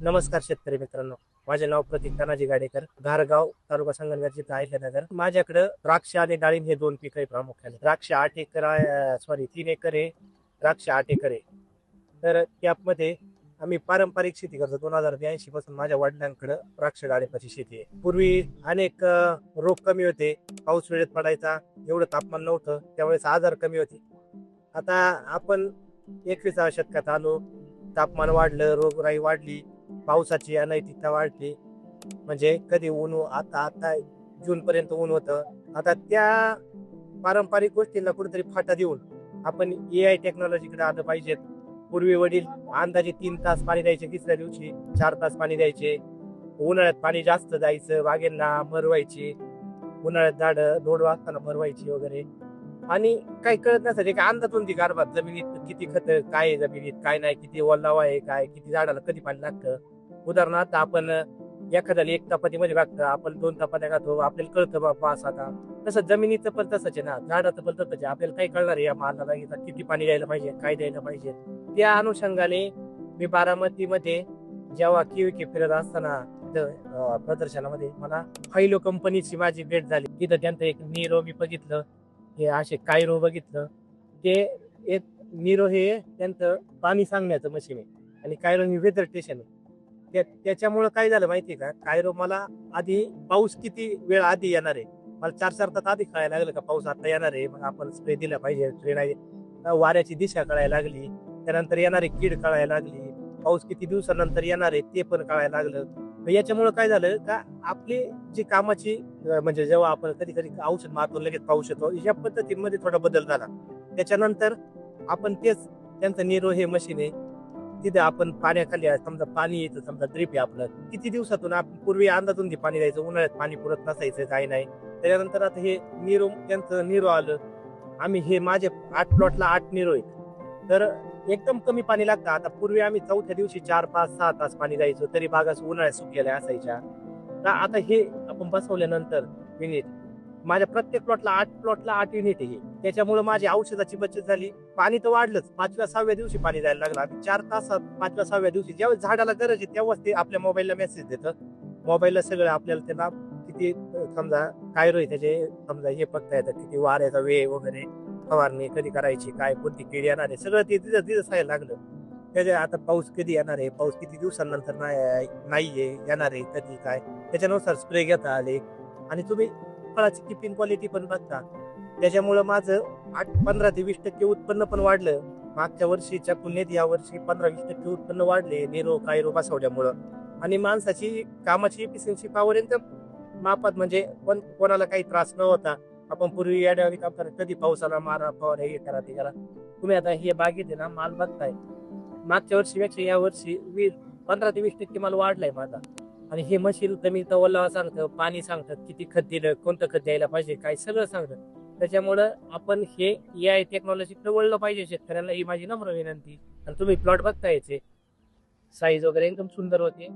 नमस्कार शेतकरी मित्रांनो. माझे नाव प्रतीक तानाजी गाडेकर, घारगाव तालुका संगमनेर जिल्हा अहिल्यानगर. माझ्याकडे द्राक्ष आणि डाळिंब हे दोन पीक आहे प्रामुख्याने. द्राक्ष 8 एकर आहे, सॉरी 3 एकर आहे. द्राक्ष 8 एकर आहे. तर त्यामध्ये आम्ही पारंपरिक शेती करतो. 2082 पासून माझ्या वडिलांकडे द्राक्ष डाळिंबाची शेती आहे. पूर्वी अनेक रोग कमी होते, पाऊस वेळेत पडायचा, एवढं तापमान नव्हतं, त्यावेळेस आजार कमी होते. आता आपण 21व्या शतकात आलो, तापमान वाढलं, रोगराई वाढली, पावसाची अनैतिकता वाढली. म्हणजे कधी ऊन आता आता जून पर्यंत ऊन होतं. आता त्या पारंपरिक गोष्टींना कुठेतरी फाटा देऊन आपण AI टेक्नॉलॉजीकडे आलं पाहिजेत. पूर्वी वडील अंदाजे 3 तास पाणी द्यायचे, तिसऱ्या दिवशी 4 तास पाणी द्यायचे. उन्हाळ्यात पाणी जास्त जायचं, बागेंना मरवायची, उन्हाळ्यात झाडं दोड वाजताना मरवायची वगैरे. आणि काही कळत नसायचं, काय अंदाजून ती कारभार जमिनीत किती खत काय आहे, जमिनीत काय नाही, किती ओलावा आहे, काय किती झाडाला कधी पाणी लागतं. उदाहरणार्थ आपण एखाद्याला 1 चपातीमध्ये लागतं, आपण 2 चपात्या खातो, आपल्याला कळतं बाबा असं. आता तसं जमिनीचं पण तसंच आहे ना, झाडाचं पण तसंच आहे. आपल्याला काही कळणार आहे या मालाला किती पाणी द्यायला पाहिजे, काय द्यायला पाहिजे. त्या अनुषंगाने मी बारामतीमध्ये जेव्हा किविके फिरत असताना प्रदर्शनामध्ये मला फायलो कंपनीची माझी भेट झाली. तिथं त्यांचं एक नीरो मी बघितलं, हे असे कायरो बघितलं. ते एक नीरो हे त्यांचं पाणी सांगण्याचं मशीन आहे आणि कायरो ही वेदर स्टेशन आहे. त्याच्यामुळं काय झालं माहितीये का, कायरो मला आधी पाऊस किती वेळ आधी येणार आहे, मला 4 तास आधी कळायला लागलं का पाऊस आता येणार आहे, मग आपण स्प्रे दिला पाहिजे, स्प्रे नाही. वाऱ्याची दिशा कळायला लागली, त्यानंतर येणारी कीड कळायला लागली, पाऊस किती दिवसानंतर येणार आहे ते पण कळायला लागलं. तर याच्यामुळं काय झालं का, आपली जी कामाची म्हणजे जेव्हा आपण कधी कधी औषध मारतो लगेच पाऊस येतो, या पद्धतीमध्ये थोडा बदल झाला. त्याच्यानंतर आपण तेच त्यांचं नीरो हे मशीन आहे, तिथे आपण पाण्याखाली समजा पाणी येतं, समजा ड्रीप आहे आपलं, किती दिवसातून आपण पूर्वी अंदाजून ते पाणी द्यायचं, उन्हाळ्यात पाणी पुरत नसायचं, काही नाही. त्याच्यानंतर आता हे नीरो, त्यांचं नीरो आलं. आम्ही हे माझे 8 प्लॉटला 8 नीरो आहेत, तर एकदम कमी पाणी लागतं. आता पूर्वी आम्ही चौथ्या दिवशी 4 5 6 तास पाणी द्यायचो, तरी बागा उन्हाळ्यात सुकलेल्या असायच्या. तर आता हे आपण बसवल्यानंतर युनिट, माझ्या प्रत्येक प्लॉटला 8 युनिट आहे. त्याच्यामुळे माझी औषधाची बचत झाली. पाणी तर वाढलंच, 5व्या 6व्या दिवशी पाणी द्यायला लागलं. आम्ही 4 तासात 5व्या 6व्या दिवशी ज्यावेळेस झाडाला गरज आहे तेव्हाच ते आपल्या मोबाईलला मेसेज देतं. मोबाईलला सगळं आपल्याला त्याला किती समजा कायरो आहे त्याचे, समजा हे बघता येतं, किती वाऱ्याचा वेग वगैरे, फवारणी कधी करायची, काय कोणती कीड येणार आहे, सगळं ते तिथं तिथं सांगायला लागलं. त्याच्या आता पाऊस कधी येणार आहे, पाऊस किती दिवसांनंतर नाहीये येणार आहे, कधी काय, त्याच्यानुसार स्प्रे घेता आले. आणि तुम्ही फळाची टिपिंग क्वालिटी पण बघता. त्याच्यामुळं माझं 15 ते 20% उत्पन्न पण वाढलं. मागच्या वर्षीच्या तुलनेत या वर्षी 15-20% उत्पन्न वाढले नीरो कायरो बसवल्यामुळं. आणि माणसाची कामाची एफिशियन्सी पॉवर एकदम मापात, म्हणजे कोणाला काही त्रास न होता. आपण पूर्वी याड्यावानी काम करत, कधी पावसाला मारा फवारा, हे करा ते करा. तुम्ही आता हे बागेत आहे ना, माल बघताय, मागच्या वर्षीपेक्षा या वर्षी 15 ते 20% माल वाढलाय माझा. आणि हे मशीन जमिनीचा ओलावा सांगतं, पाणी सांगतात, किती खत दिलं, कोणतं खत द्यायला पाहिजे, काय सगळं सांगतं. त्याच्यामुळं आपण हे AI टेक्नॉलॉजीकडे वळलं पाहिजे शेतकऱ्याला, ही माझी नम्र विनंती. आणि तुम्ही प्लॉट बघता याचे साईज वगैरे एकदम सुंदर होते.